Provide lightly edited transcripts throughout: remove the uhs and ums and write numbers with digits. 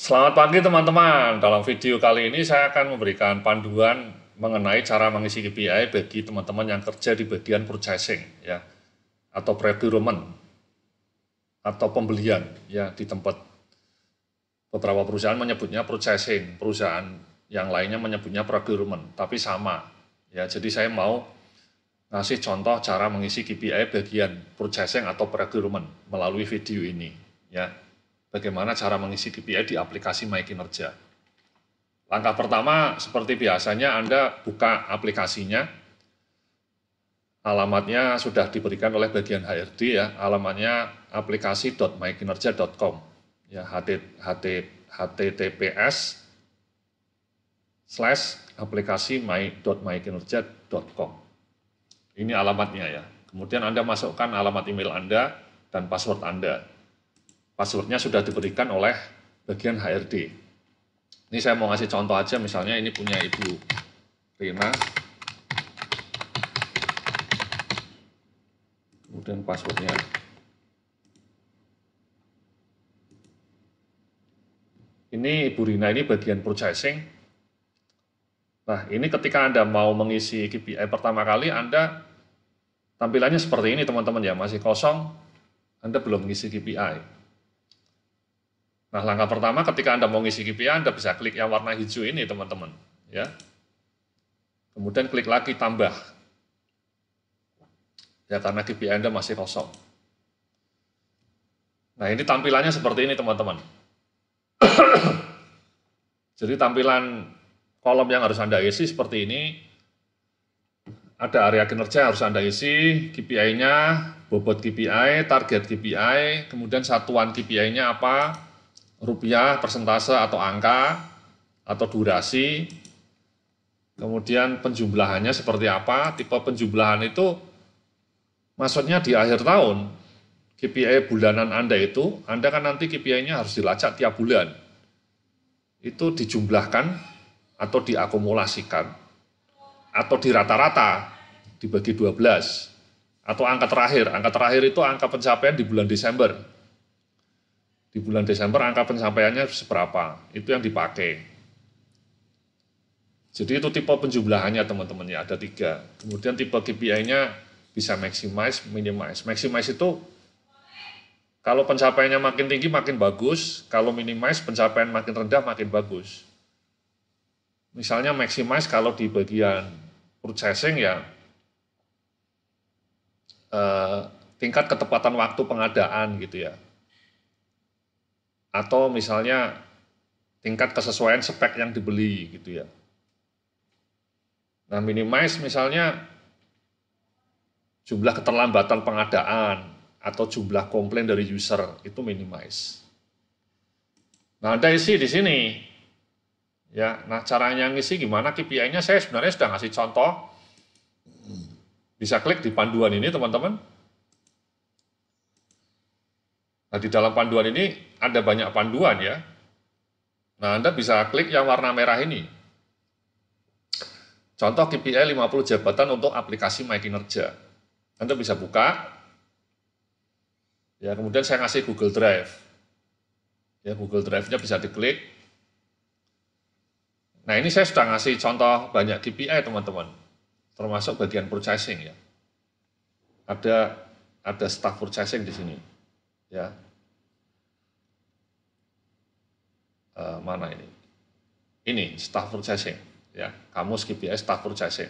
Selamat pagi teman-teman. Dalam video kali ini saya akan memberikan panduan mengenai cara mengisi KPI bagi teman-teman yang kerja di bagian purchasing ya atau procurement atau pembelian ya di tempat. Beberapa perusahaan menyebutnya purchasing, perusahaan yang lainnya menyebutnya procurement, tapi sama ya. Jadi saya mau ngasih contoh cara mengisi KPI bagian purchasing atau procurement melalui video ini ya. Bagaimana cara mengisi KPI di aplikasi MyKinerja. Langkah pertama, seperti biasanya Anda buka aplikasinya, alamatnya sudah diberikan oleh bagian HRD ya, alamatnya aplikasi.mykinerja.com ya, https://aplikasi.mykinerja.com. Ini alamatnya ya. Kemudian Anda masukkan alamat email Anda dan password Anda. Passwordnya sudah diberikan oleh bagian HRD. Ini saya mau ngasih contoh aja, misalnya ini punya Ibu Rina. Kemudian passwordnya. Ini Ibu Rina ini bagian purchasing. Nah, ini ketika Anda mau mengisi KPI pertama kali, Anda tampilannya seperti ini teman-teman ya, masih kosong, Anda belum mengisi KPI. Nah, langkah pertama ketika Anda mau ngisi KPI, Anda bisa klik yang warna hijau ini, teman-teman. Ya. Kemudian klik lagi tambah. Ya, karena KPI Anda masih kosong. Nah, ini tampilannya seperti ini, teman-teman. Jadi tampilan kolom yang harus Anda isi seperti ini. Ada area kinerja harus Anda isi, KPI-nya, bobot KPI, target KPI, kemudian satuan KPI-nya apa, rupiah, persentase atau angka, atau durasi, kemudian penjumlahannya seperti apa. Tipe penjumlahan itu maksudnya di akhir tahun, KPI bulanan Anda itu, Anda kan nanti KPI-nya harus dilacak tiap bulan. Itu dijumlahkan atau diakumulasikan, atau di rata-rata, dibagi 12. Atau angka terakhir itu angka pencapaian di bulan Desember. Di bulan Desember angka pencapaiannya seberapa, itu yang dipakai. Jadi itu tipe penjumlahannya teman-teman ya, ada 3. Kemudian tipe KPI-nya bisa maximize, minimize. Maximize itu kalau pencapaiannya makin tinggi makin bagus, kalau minimize pencapaian makin rendah makin bagus. Misalnya maximize kalau di bagian purchasing ya, tingkat ketepatan waktu pengadaan gitu ya. Atau misalnya tingkat kesesuaian spek yang dibeli gitu ya. Nah, minimize misalnya jumlah keterlambatan pengadaan atau jumlah komplain dari user, itu minimize. Nah, Anda isi di sini. Ya, nah caranya ngisi gimana KPI-nya saya sebenarnya sudah ngasih contoh. Bisa klik di panduan ini teman-teman. Nah, di dalam panduan ini ada banyak panduan ya. Nah, Anda bisa klik yang warna merah ini. Contoh KPI 50 jabatan untuk aplikasi MyKinerja. Anda bisa buka. Ya, kemudian saya ngasih Google Drive. Ya, Google Drive-nya bisa diklik. Nah, ini saya sudah ngasih contoh banyak KPI teman-teman. Termasuk bagian purchasing ya. Ada staff purchasing di sini. Ya. Mana ini? Ini staff purchasing ya, kamus KPI staff purchasing.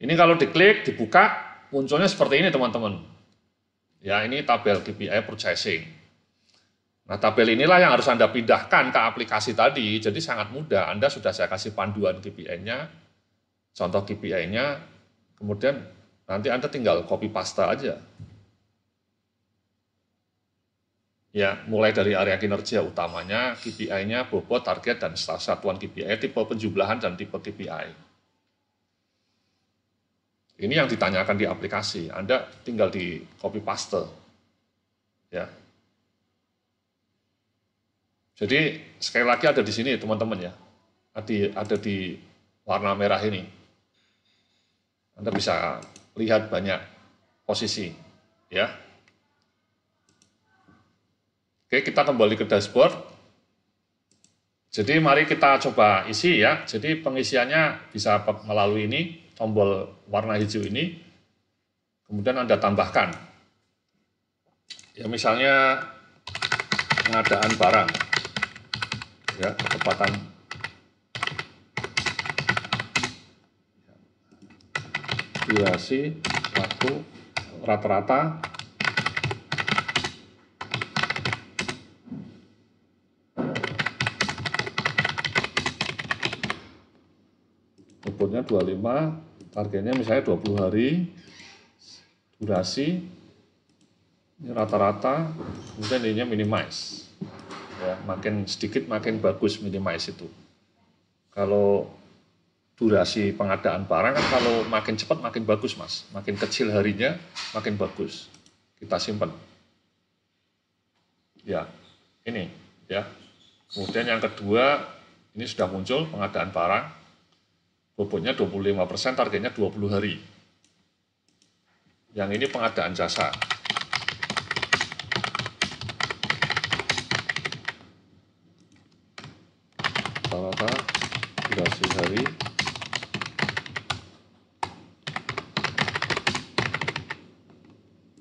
Ini kalau diklik dibuka munculnya seperti ini teman-teman. Ya, ini tabel KPI purchasing. Nah, tabel inilah yang harus Anda pindahkan ke aplikasi tadi. Jadi sangat mudah. Anda sudah saya kasih panduan KPI-nya, contoh KPI-nya, kemudian nanti Anda tinggal copy paste aja. Ya, mulai dari area kinerja utamanya, KPI-nya, bobot, target, dan satuan KPI, tipe penjumlahan dan tipe KPI. Ini yang ditanyakan di aplikasi, Anda tinggal di copy paste. Ya. Jadi sekali lagi ada di sini teman-teman ya, ada di warna merah ini. Anda bisa lihat banyak posisi, ya. Oke, kita kembali ke dashboard. Jadi mari kita coba isi ya. Jadi pengisiannya bisa melalui ini, tombol warna hijau ini. Kemudian Anda tambahkan. Ya misalnya pengadaan barang. Ya, kecepatan. Durasi, waktu, rata-rata. Bobotnya 25, targetnya misalnya 20 hari, durasi, ini rata-rata, kemudian ininya minimize. Ya, makin sedikit makin bagus minimize itu. Kalau durasi pengadaan barang kan kalau makin cepat makin bagus mas, makin kecil harinya makin bagus. Kita simpan. Ya, ini ya. Kemudian yang kedua, ini sudah muncul pengadaan barang. Bobotnya 25%, targetnya 20 hari. Yang ini pengadaan jasa. Rata-rata durasi hari.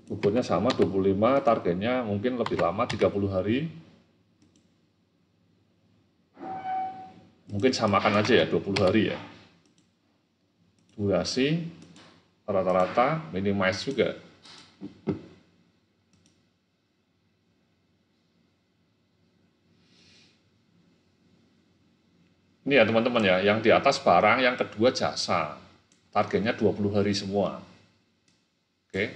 Bobotnya sama 25, targetnya mungkin lebih lama 30 hari. Mungkin samakan aja ya 20 hari ya. Durasi rata-rata minimize juga. Ini ya teman-teman ya, yang di atas barang, yang kedua jasa. Targetnya 20 hari semua. Oke.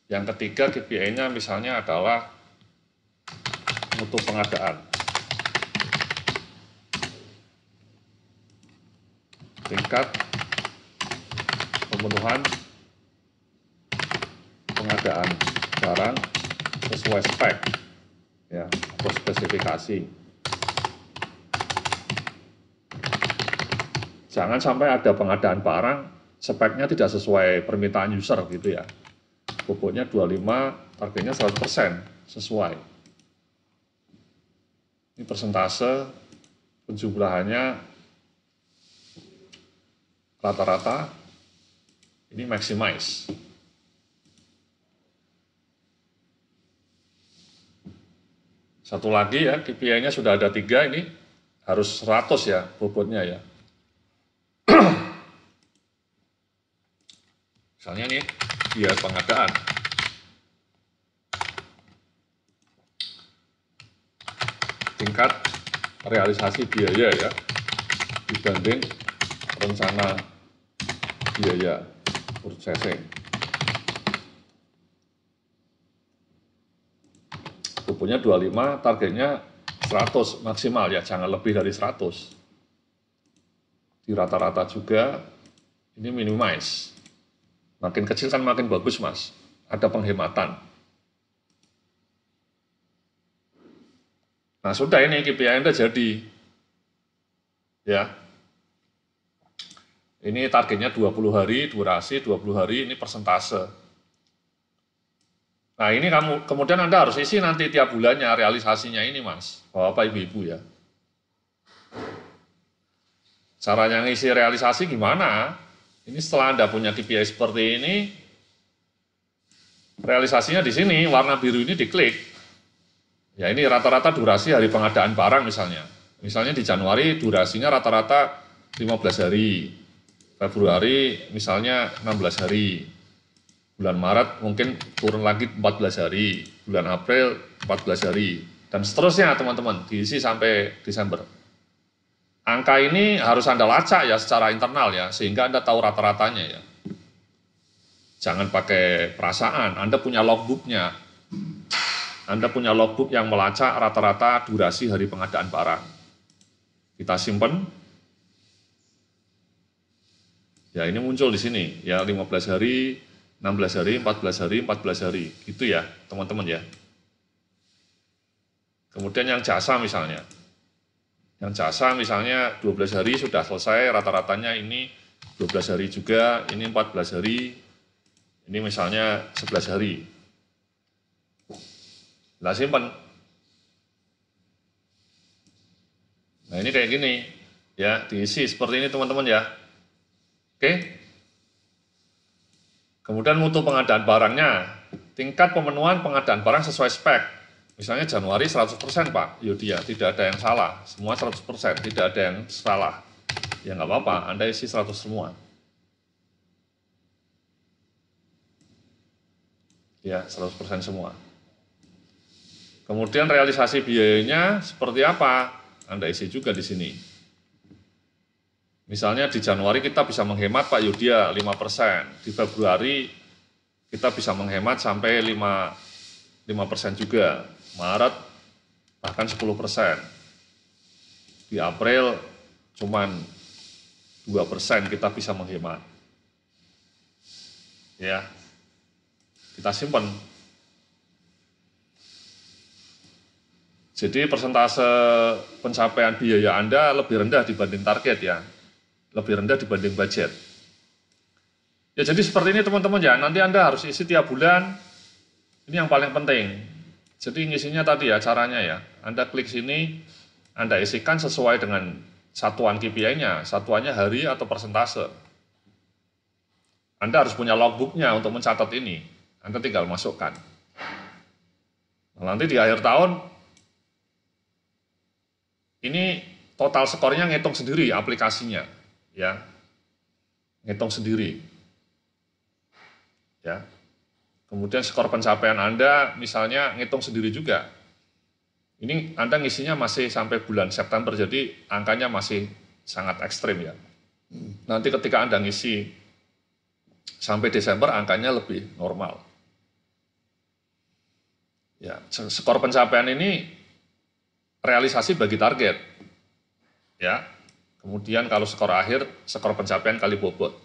Yang ketiga KPI-nya misalnya adalah mutu pengadaan. Tingkat pemenuhan pengadaan barang sesuai spek ya, atau spesifikasi. Jangan sampai ada pengadaan barang speknya tidak sesuai permintaan user gitu ya. Bobotnya 25, targetnya 100% sesuai. Ini persentase penjumlahannya rata-rata, ini maximize. Satu lagi ya, KPI-nya sudah ada 3, ini harus 100 ya bobotnya ya. Misalnya nih, biaya pengadaan. Tingkat realisasi biaya ya, dibanding rencana biaya purchasing. Bobotnya 25, targetnya 100 maksimal ya, jangan lebih dari 100. Di rata-rata juga, ini minimize. Makin kecil kan makin bagus mas, ada penghematan. Nah sudah ini KPI Anda jadi. Ya. Ini targetnya 20 hari, durasi 20 hari, ini persentase. Nah ini kemudian Anda harus isi nanti tiap bulannya realisasinya ini mas, Bapak Ibu-Ibu ya. Caranya ngisi realisasi gimana? Ini setelah Anda punya KPI seperti ini, realisasinya di sini, warna biru ini diklik. Ya ini rata-rata durasi hari pengadaan barang misalnya. Misalnya di Januari durasinya rata-rata 15 hari. Februari misalnya 16 hari. Bulan Maret mungkin turun lagi 14 hari. Bulan April 14 hari. Dan seterusnya teman-teman, diisi sampai Desember. Angka ini harus Anda lacak ya secara internal ya, sehingga Anda tahu rata-ratanya ya. Jangan pakai perasaan, Anda punya logbooknya. Anda punya logbook yang melacak rata-rata durasi hari pengadaan barang. Kita simpan. Ya ini muncul di sini, ya 15 hari, 16 hari, 14 hari, 14 hari. Gitu ya teman-teman ya. Kemudian yang jasa misalnya. Yang jasa misalnya 12 hari sudah selesai, rata-ratanya ini 12 hari juga, ini 14 hari, ini misalnya 11 hari. Nah simpan. Nah ini kayak gini, ya diisi seperti ini teman-teman ya. Oke. Kemudian mutu pengadaan barangnya, tingkat pemenuhan pengadaan barang sesuai spek. Misalnya Januari 100% Pak, Yudia, tidak ada yang salah, semua 100%, tidak ada yang salah. Ya nggak apa-apa, Anda isi 100 semua. Ya, 100% semua. Kemudian realisasi biayanya seperti apa? Anda isi juga di sini. Misalnya di Januari kita bisa menghemat Pak Yudia 5%, di Februari kita bisa menghemat sampai 5% juga, Maret bahkan 10%, di April cuman 2% kita bisa menghemat. Ya, kita simpan. Jadi persentase pencapaian biaya Anda lebih rendah dibanding target ya, lebih rendah dibanding budget. Ya jadi seperti ini teman-teman ya, nanti Anda harus isi tiap bulan, ini yang paling penting. Jadi ngisinya tadi ya caranya ya, Anda klik sini, Anda isikan sesuai dengan satuan KPI-nya, satuannya hari atau persentase. Anda harus punya logbook-nya untuk mencatat ini, Anda tinggal masukkan. Nah, nanti di akhir tahun, ini total skornya ngitung sendiri aplikasinya, ya, ngitung sendiri. Ya. Kemudian skor pencapaian Anda misalnya ngitung sendiri juga. Ini Anda ngisinya masih sampai bulan September, jadi angkanya masih sangat ekstrim ya. Nanti ketika Anda ngisi sampai Desember angkanya lebih normal. Ya, skor pencapaian ini realisasi bagi target. Ya. Kemudian kalau skor akhir, skor pencapaian kali bobot.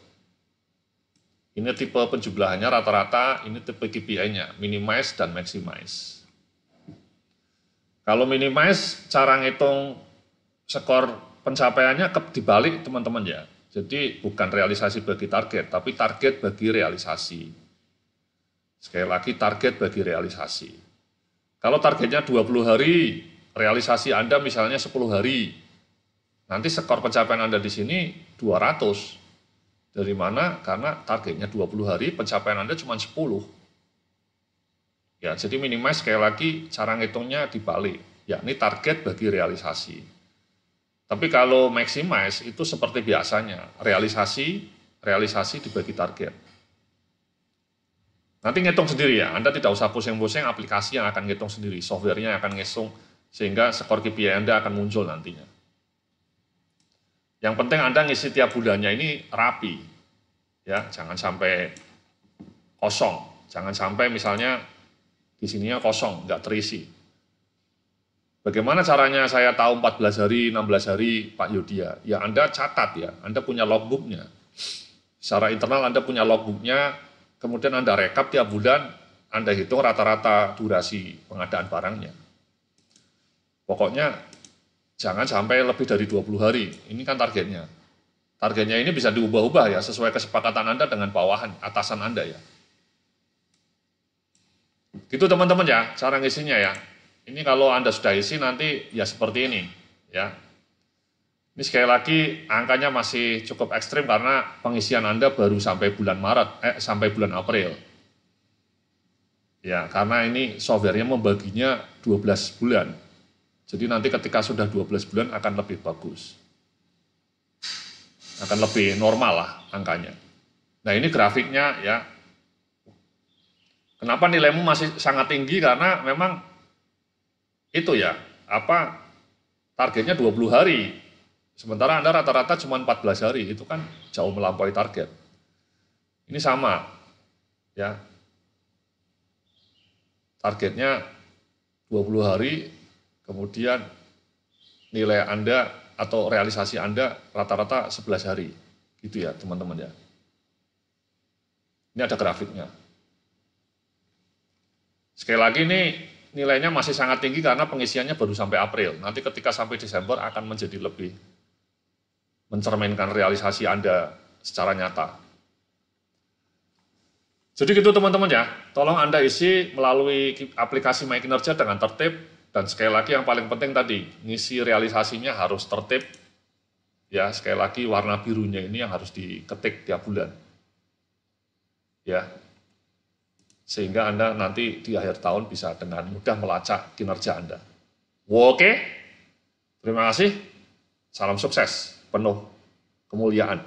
Ini tipe penjumlahannya rata-rata, ini tipe KPI-nya, minimize dan maximize. Kalau minimize, cara ngitung skor pencapaiannya dibalik teman-teman ya. Jadi bukan realisasi bagi target, tapi target bagi realisasi. Sekali lagi target bagi realisasi. Kalau targetnya 20 hari, realisasi Anda misalnya 10 hari, nanti skor pencapaian Anda di sini 200. Dari mana? Karena targetnya 20 hari, pencapaian Anda cuma 10. Ya, jadi minimize sekali lagi cara ngitungnya dibalik. Ya, ini target bagi realisasi. Tapi kalau maximize itu seperti biasanya, realisasi dibagi target. Nanti ngitung sendiri ya, Anda tidak usah pusing-pusing, aplikasi yang akan ngitung sendiri, softwarenya akan ngitung, sehingga skor KPI Anda akan muncul nantinya. Yang penting Anda ngisi tiap bulannya ini rapi, ya, jangan sampai kosong, jangan sampai misalnya di sininya kosong, nggak terisi. Bagaimana caranya saya tahu 14 hari, 16 hari Pak Yudia? Ya Anda catat ya, Anda punya logbooknya. Secara internal Anda punya logbooknya, kemudian Anda rekap tiap bulan, Anda hitung rata-rata durasi pengadaan barangnya. Pokoknya jangan sampai lebih dari 20 hari, ini kan targetnya. Targetnya ini bisa diubah-ubah ya, sesuai kesepakatan Anda dengan bawahan, atasan Anda ya. Gitu teman-teman ya, cara ngisinya ya. Ini kalau Anda sudah isi nanti ya seperti ini ya. Ini sekali lagi angkanya masih cukup ekstrim karena pengisian Anda baru sampai bulan sampai bulan April. Ya, karena ini softwarenya membaginya 12 bulan. Jadi nanti ketika sudah 12 bulan akan lebih bagus. Akan lebih normal lah angkanya. Nah ini grafiknya ya. Kenapa nilaimu masih sangat tinggi? Karena memang itu ya, targetnya 20 hari. Sementara Anda rata-rata cuma 14 hari, itu kan jauh melampaui target. Ini sama ya. Targetnya 20 hari, kemudian nilai Anda atau realisasi Anda rata-rata 11 hari. Gitu ya teman-teman ya. Ini ada grafiknya. Sekali lagi ini nilainya masih sangat tinggi karena pengisiannya baru sampai April. Nanti ketika sampai Desember akan menjadi lebih mencerminkan realisasi Anda secara nyata. Jadi gitu teman-teman ya, tolong Anda isi melalui aplikasi My Kinerja dengan tertib Dan sekali lagi yang paling penting tadi, ngisi realisasinya harus tertib. Ya, sekali lagi warna birunya ini yang harus diketik tiap bulan. Ya. Sehingga Anda nanti di akhir tahun bisa dengan mudah melacak kinerja Anda. Oke. Terima kasih. Salam sukses, penuh kemuliaan.